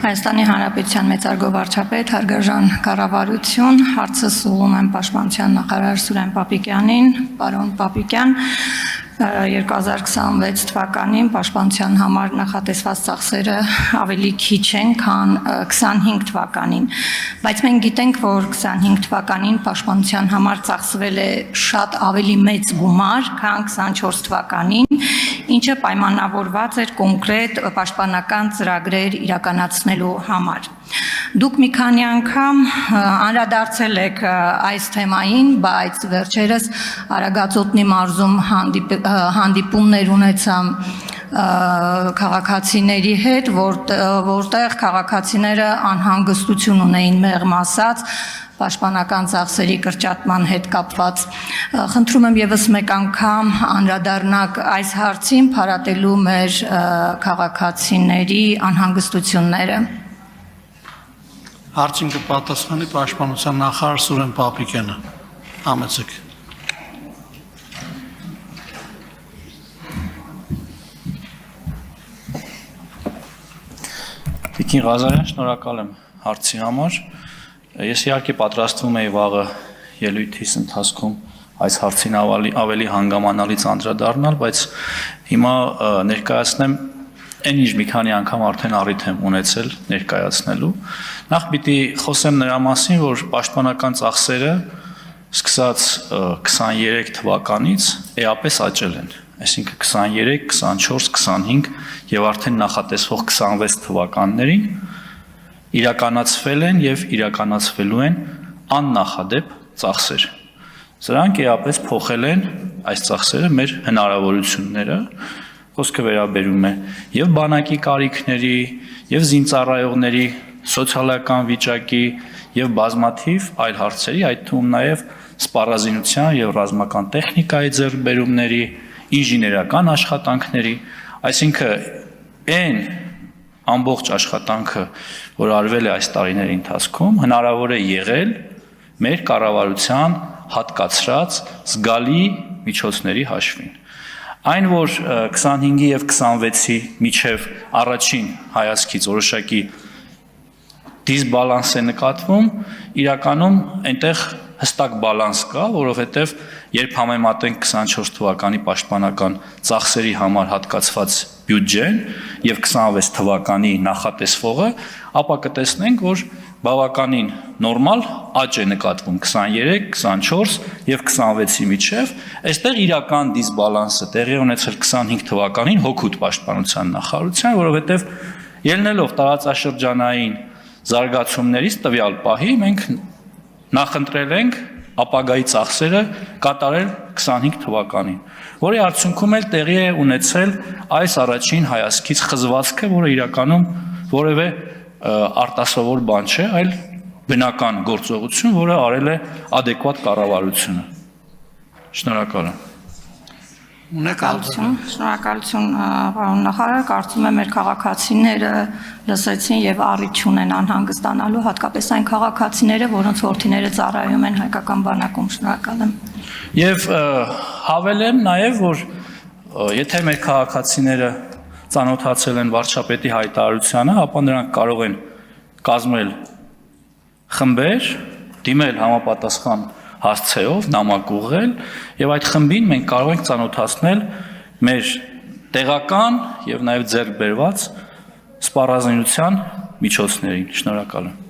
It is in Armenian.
Հայաստանի Հանրապետության մեծարգո վարչապետ, հարգարժան կառավարություն, հարցս ուղղում եմ Պաշտպանության նախարար Սուրեն Պապիկյանին, պարոն Պապիկյան, 2026 թվականին պաշտպանության համար նախատեսված ծախսերը ավելի քիչ են, քան 25 թվականին, բայց մենք գիտենք, որ 25 թվականին պաշտպանության համար ծախսվել է շատ ավելի մեծ գումար, քան 24 թվականին, ինչը պայմանավորված էր կոնկրետ պաշտպանական ծրագրեր իրականացնելու համար։ Դուք մի քանի անգամ անդրադարձել եք այս թեմային, բայց վերջերս Արագածոտնի մարզում հանդիպումներ ունեցա քաղաքացիների հետ, որտեղ քաղաքացիները անհանգստություն ունեին մեղմ ասած, պաշտպանական ծախսերի կրճատման հետ կապված։ Խնդրում եմ ևս մեկ անգամ անդրադառնաք այս հարցին, փարատելու մեր քաղաքացիների անհանգստությունները։ Հարցին կպատասխանի Պաշտպանության նախարար Սուրեն Պապիկյանը։ Համեցեք։ Տիկին Ղազարյան, շնորհակալ եմ հարցի համար։ Ես իհարկե պատրաստվում էի վաղը ելույթիս ընթացքում այս հարցին ավելի հանգամանալից անդրադառնալ, բայց հիմա ներկայացնեմ այն ինչ մի քանի անգամ արդեն առիթ եմ ունեցել ներկայացնելու։ Նախ պիտի խոսեմ նրա մասին, որ պաշտպանական ծախսերը սկսած 23 թվականից էապես աճել են, այսինքն 23, 24, 25 եւ արդեն նախատեսվող 26 թվականներին իրականացվել են եւ իրականացվելու են աննախադեպ ծախսեր։ Սրանք էապես փոխել են այս ծախսերը մեր հնարավորությունները, խոսքը վերաբերում է եւ բանակի կարիքների, եւ զինծառայողների սոցիալական վիճակի եւ բազմաթիվ այլ հարցերի, այդ թվում նաեւ սպառազինության եւ ռազմական տեխնիկայի ձեռքբերումների, ինժեներական աշխատանքների, այսինքն այն ամբողջ աշխատանքը, որ արվել է այս տարիների ընթացքում, հնարավոր է եղել մեր կառավարության հատկացրած զգալի միջոցների հաշվին։ Այն, որ 25-ի եւ 26-ի միջև առաջին հայացքից որոշակի դիսբալանս է նկատվում, իրականում այնտեղ հստակ բալանս կա, որովհետեւ երբ համեմատենք 24 թվականի պաշտպանական ծախսերի համար հատկացված բյուջեն եւ 26 թվականի նախատեսվողը, ապա կտեսնենք, որ բավականին նորմալ աճ է նկատվում 23, 24 եւ 26-ի միջև, այստեղ իրական դիսբալանսը տեղի ունեցել 25 թվականին հօգուտ պաշտպանության նախարարության, որովհետեւ ելնելով տարածաշրջանային զարգացումներից տվյալ պահի մենք նախընտրել ենք ապագայի ծախսերը կատարել 25 թվականին, որի արդյունքում էլ տեղի է ունեցել այս առաջին հայացքից խզվածքը, որը իրականում որևէ արտասովոր բան չէ, այլ բնական գործողություն, որը արել է ադեկվատ կառավարությունը։ Շնորհակալ եմ։ Շնորհակալություն, պարոն նախարար, կարծում եմ մեր քաղաքացիները լսեցին եւ առիթ ունեն անհանգստանալու, հատկապես այն քաղաքացիները, որոնց որդիները ծառայում են հայկական բանակում։ Շնորհակալ եմ։ Եվ հավելեմ նաեւ, որ եթե մեր քաղաքացիները ծանոթացել են վարչապետի հայտարարությանը, ապա նրանք կարող են կազմել խմբեր, դիմել համապատասխան հասցեով, նամակ ուղղել եւ այդ խմբին մենք կարող ենք ծանոթացնել մեր տեղական եւ նաեւ ձեռք բերված սպառազինության միջոցներին։ Շնորհակալ եմ։